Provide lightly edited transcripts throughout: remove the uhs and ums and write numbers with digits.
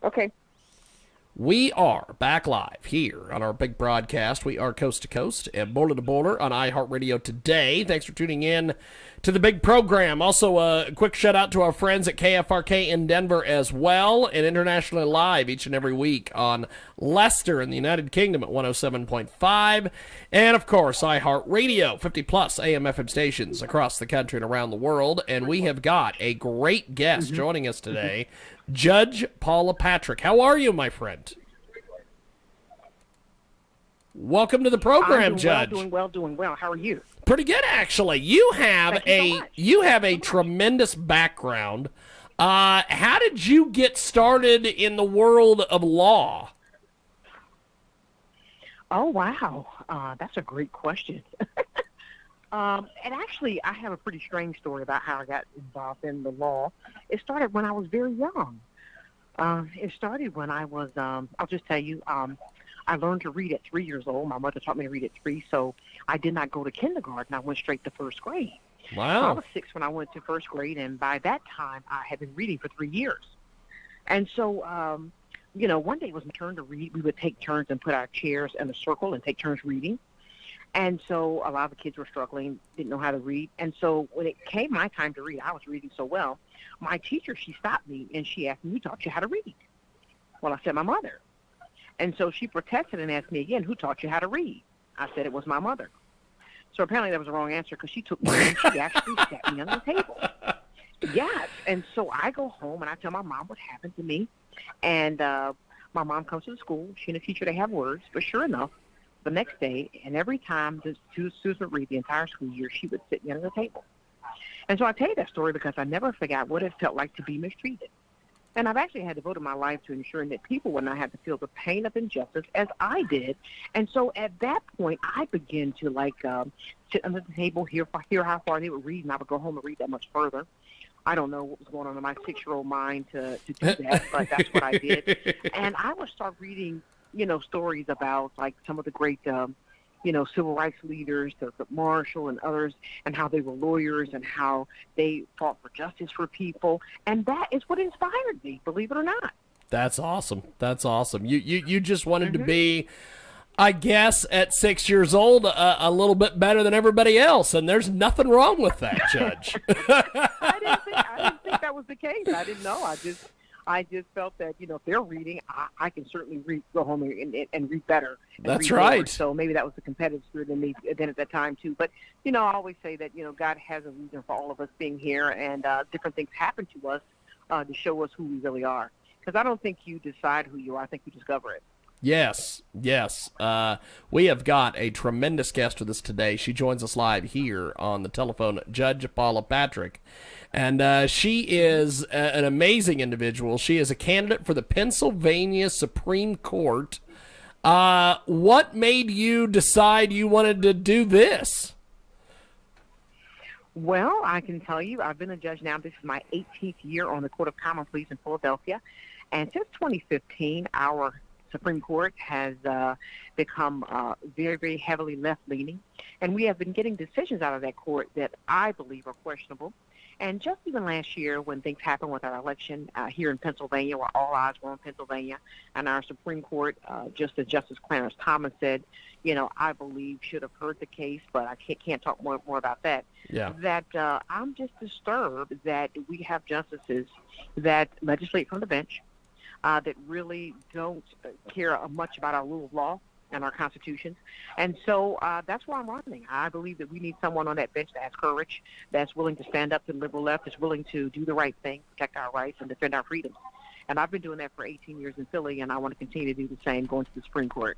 Okay. We are back live here on our big broadcast. We are coast to coast and border to border on iHeartRadio today. Thanks for tuning in to the big program. Also, a quick shout out to our friends at KFRK in Denver as well, and internationally live each and every week on Leicester in the United Kingdom at 107.5. And of course, iHeartRadio, 50 plus AM FM stations across the country and around the world. And we have got a great guest joining us today, Judge Paula Patrick. How are you, my friend? Welcome to the program, Judge. Doing well. How are you? Pretty good, actually. You have Thank you so much. you have a tremendous background. How did you get started in the world of law? Oh, wow. That's a great question. And actually, I have a pretty strange story about how I got involved in the law. It started when I was very young. It started when I was, I'll just tell you, I learned to read at 3 years old. My mother taught me to read at 3, so I did not go to kindergarten. I went straight to first grade. So I Wow. was 6 when I went to first grade, and by that time, I had been reading for 3 years. And so, one day it was my turn to read. We would take turns and put our chairs in a circle and take turns reading. And so a lot of the kids were struggling, didn't know how to read. And so when it came my time to read, I was reading so well. My teacher, she stopped me, and she asked me, "Who taught you how to read?" Well, I said, "My mother." And so she protested and asked me again, "Who taught you how to read?" I said, "It was my mother." So apparently that was the wrong answer, because she took me and she actually sat me on the table. Yes. And so I go home and I tell my mom what happened to me. And my mom comes to the school. She and the teacher, they have words. But sure enough, the next day, and every time the students would read the entire school year, she would sit me under the table. And so I tell you that story because I never forgot what it felt like to be mistreated. And I've actually had devoted my life to ensuring that people would not have to feel the pain of injustice as I did. And so at that point, I began to sit under the table, hear how far they would read, and I would go home and read that much further. I don't know what was going on in my 6-year-old mind to do that, but that's what I did. And I would start reading, stories about like some of the great, civil rights leaders, Thurgood Marshall and others, and how they were lawyers and how they fought for justice for people. And that is what inspired me, believe it or not. That's awesome. That's awesome. You just wanted to hmm be, I guess, at 6 years old, a little bit better than everybody else, and there's nothing wrong with that, Judge. I didn't think that was the case. I didn't know. I just felt that, if they're reading, I can certainly go home and read better. And That's read more. right. So maybe that was the competitive spirit in me then at that time too. But, I always say that, God has a reason for all of us being here, and different things happen to us to show us who we really are. Because I don't think you decide who you are. I think you discover it. Yes, yes. We have got a tremendous guest with us today. She joins us live here on the telephone, Judge Paula Patrick. And she is an amazing individual. She is a candidate for the Pennsylvania Supreme Court. What made you decide you wanted to do this? Well, I can tell you, I've been a judge now. This is my 18th year on the Court of Common Pleas in Philadelphia. And since 2015, our Supreme Court has become very, very heavily left-leaning. And we have been getting decisions out of that court that I believe are questionable. And just even last year, when things happened with our election here in Pennsylvania, where all eyes were on Pennsylvania, and our Supreme Court, just as Justice Clarence Thomas said, I believe should have heard the case, but I can't talk more about that. Yeah. That I'm just disturbed that we have justices that legislate from the bench, that really don't care much about our rule of law and our constitutions. And so that's why I'm running. I believe that we need someone on that bench that has courage, that's willing to stand up to the liberal left, that's willing to do the right thing, protect our rights, and defend our freedoms. And I've been doing that for 18 years in Philly, and I want to continue to do the same going to the Supreme Court.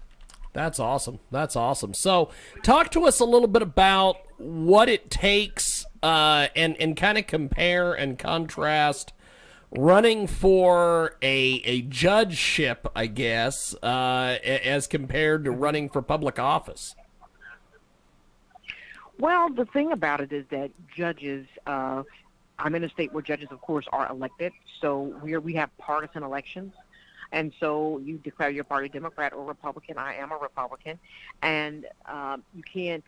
That's awesome. That's awesome. So talk to us a little bit about what it takes and kind of compare and contrast running for a judgeship, I guess, as compared to running for public office. Well, the thing about it is that judges, I'm in a state where judges, of course, are elected. So we have partisan elections. And so you declare your party Democrat or Republican. I am a Republican. And you can't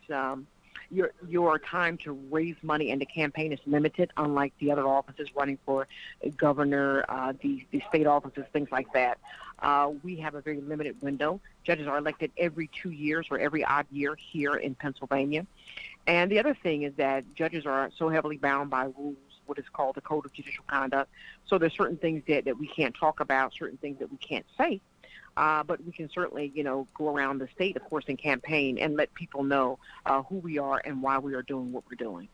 your time to raise money and to campaign is limited, unlike the other offices running for governor, the state offices, things like that. We have a very limited window. Judges are elected every 2 years or every odd year here in Pennsylvania. And the other thing is that judges are so heavily bound by rules, what is called the Code of Judicial Conduct. So there's certain things that we can't talk about, certain things that we can't say. But we can certainly, go around the state, of course, and campaign and let people know who we are and why we are doing what we're doing.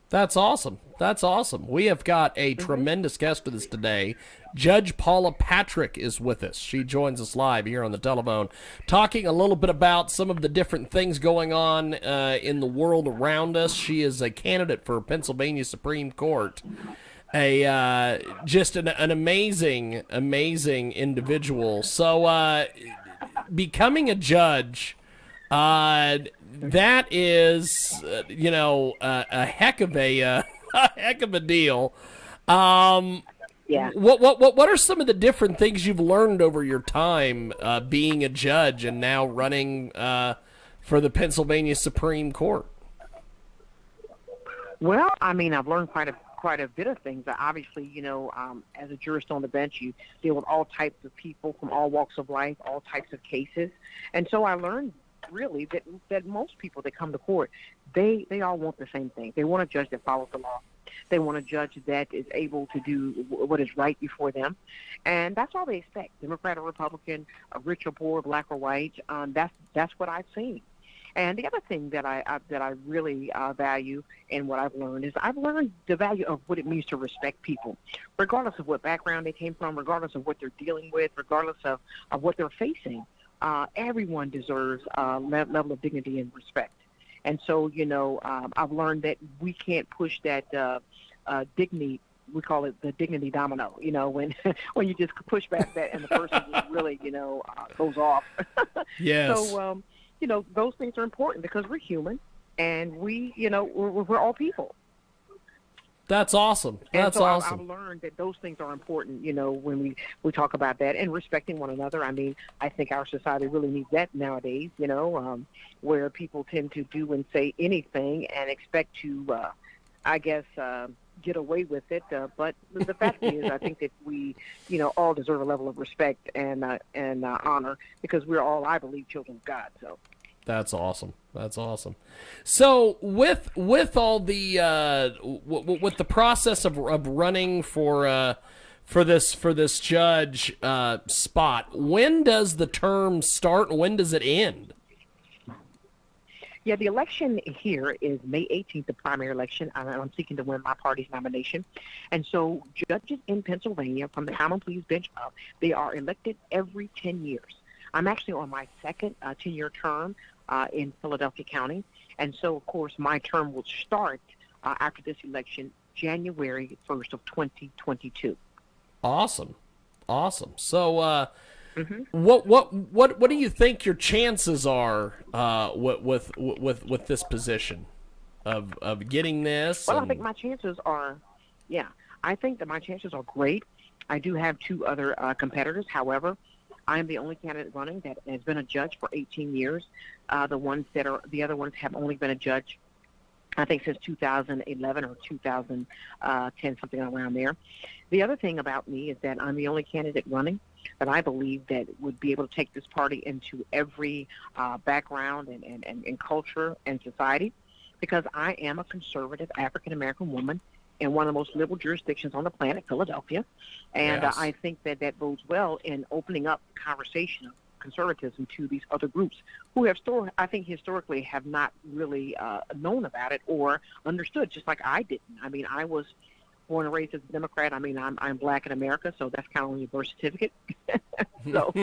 That's awesome. That's awesome. We have got a tremendous guest with us today. Judge Paula Patrick is with us. She joins us live here on the telephone, talking a little bit about some of the different things going on in the world around us. She is a candidate for Pennsylvania Supreme Court. Just an amazing individual. So becoming a judge, that is a heck of a deal. Yeah. What are some of the different things you've learned over your time being a judge and now running for the Pennsylvania Supreme Court? Well, I mean, I've learned quite a bit of things. Obviously, as a jurist on the bench, you deal with all types of people from all walks of life, all types of cases. And so I learned really that most people that come to court, they all want the same thing. They want a judge that follows the law. They want a judge that is able to do what is right before them. And that's all they expect, Democrat or Republican, rich or poor, black or white. That's what I've seen. And the other thing that I really value in what I've learned is I've learned the value of what it means to respect people, regardless of what background they came from, regardless of what they're dealing with, regardless of what they're facing. Everyone deserves a level of dignity and respect. And so, I've learned that we can't push that dignity. We call it the dignity domino, when when you just push back that and the person just really, goes off. Yes. So, those things are important because we're human and we're all people. That's awesome. That's awesome. I've learned that those things are important, when we talk about that and respecting one another. I mean, I think our society really needs that nowadays, where people tend to do and say anything and expect to, get away with it. But the fact is, I think that we, all deserve a level of respect and honor because we're all, I believe, children of God. So. That's awesome. That's awesome. So with all the with the process of running for this judge spot, when does the term start and when does it end? Yeah, the election here is May 18th, the primary election. I'm seeking to win my party's nomination. And so judges in Pennsylvania from the common pleas bench up, they are elected every 10 years. I'm actually on my second 10-year term in Philadelphia County. And so, of course, my term will start after this election, January 1st of 2022. Awesome. So what do you think your chances are with this position of getting this? Well, I think my chances are, I think that my chances are great. I do have two other competitors. However, I am the only candidate running that has been a judge for 18 years. The other ones have only been a judge, I think, since 2011 or 2010, something around there. The other thing about me is that I'm the only candidate running that I believe that would be able to take this party into every background and culture and society, because I am a conservative African-American woman in one of the most liberal jurisdictions on the planet, Philadelphia. And Yes. I think that bodes well in opening up the conversation of conservatism to these other groups who have I think historically have not really known about it or understood, just like I didn't. I mean, I was born and raised as a Democrat. I mean, I'm black in America, so that's kind of on your birth certificate. So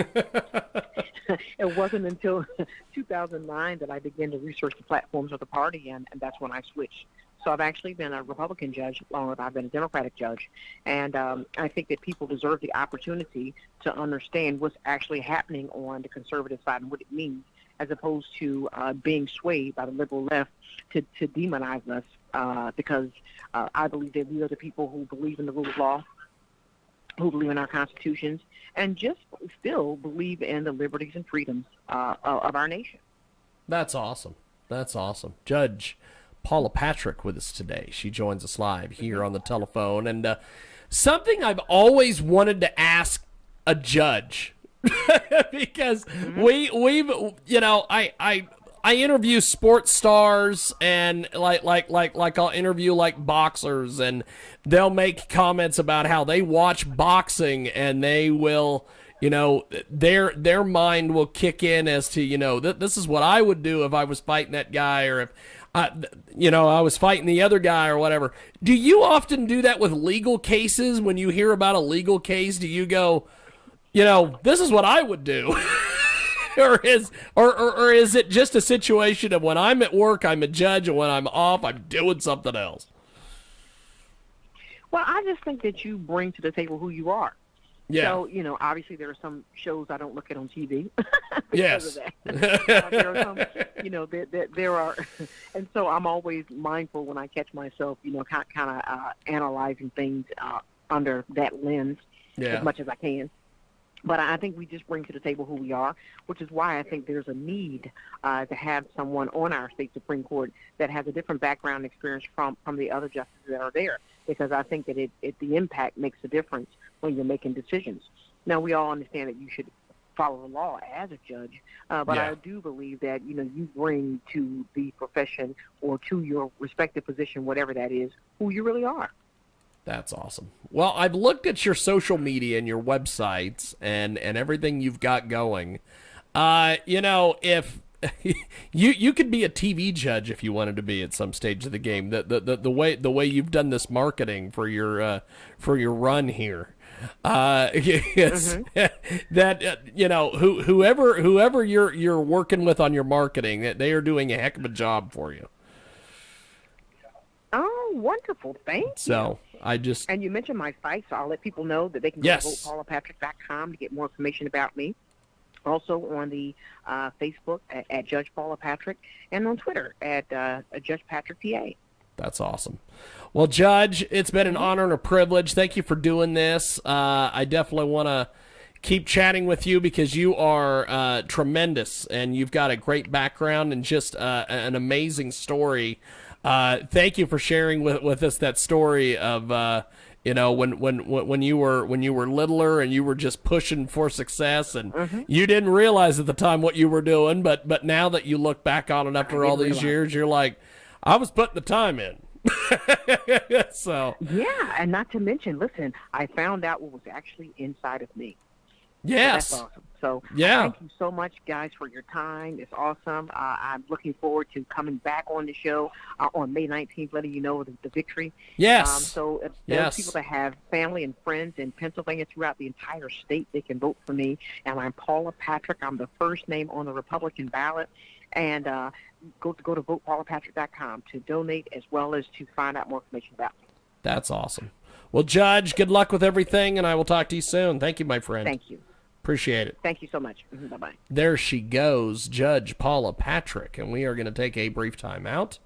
it wasn't until 2009 that I began to research the platforms of the party, and that's when I switched. So I've actually been a Republican judge longer than I've been a Democratic judge. And I think that people deserve the opportunity to understand what's actually happening on the conservative side and what it means, as opposed to being swayed by the liberal left to demonize us, because I believe that we are the people who believe in the rule of law, who believe in our constitutions, and just still believe in the liberties and freedoms of our nation. That's awesome. That's awesome. Judge Paula Patrick with us today. She joins us live here on the telephone. And something I've always wanted to ask a judge, because we've I interview sports stars, and like I'll interview like boxers, and they'll make comments about how they watch boxing, and they will, their mind will kick in as to, this is what I would do if I was fighting that guy, or if I was fighting the other guy or whatever. Do you often do that with legal cases? When you hear about a legal case, do you go, this is what I would do? or is it just a situation of when I'm at work, I'm a judge, and when I'm off, I'm doing something else? Well, I just think that you bring to the table who you are. Yeah. So, obviously there are some shows I don't look at on TV. Yes. Of that. There are some, there are, and so I'm always mindful when I catch myself, kind of analyzing things under that lens as much as I can. But I think we just bring to the table who we are, which is why I think there's a need to have someone on our state Supreme Court that has a different background experience from the other justices that are there, because I think that the impact makes a difference when you're making decisions. Now, we all understand that you should follow the law as a judge, but I do believe that, you bring to the profession or to your respective position, whatever that is, who you really are. That's awesome. Well, I've looked at your social media and your websites and everything you've got going. If you could be a TV judge if you wanted to be at some stage of the game. The way you've done this marketing for your run here. Whoever you're working with on your marketing, that they are doing a heck of a job for you. Oh, wonderful. Thank you. So and you mentioned my site, so I'll let people know that they can go to votepaulapatrick.com to get more information about me. Also on the Facebook at Judge Paula Patrick, and on Twitter at Judge Patrick PA. That's awesome. Well, Judge, it's been an honor and a privilege. Thank you for doing this. I definitely want to keep chatting with you because you are tremendous, and you've got a great background and just an amazing story. Thank you for sharing with us that story of when you were littler and you were just pushing for success, and you didn't realize at the time what you were doing, but now that you look back on it after all these years, you're like, I was putting the time in. So yeah, and not to mention, listen, I found out what was actually inside of me. Yes. So that's awesome. So yeah. Thank you so much, guys, for your time. It's awesome. I'm looking forward to coming back on the show on May 19th, letting you know the victory. Yes. So if there's people that have family and friends in Pennsylvania throughout the entire state, they can vote for me. And I'm Paula Patrick. I'm the first name on the Republican ballot. And go to votepaulapatrick.com to donate, as well as to find out more information about me. That's awesome. Well, Judge, good luck with everything, and I will talk to you soon. Thank you, my friend. Thank you. Appreciate it. Thank you so much. Bye-bye. There she goes, Judge Paula Patrick, and we are going to take a brief time out.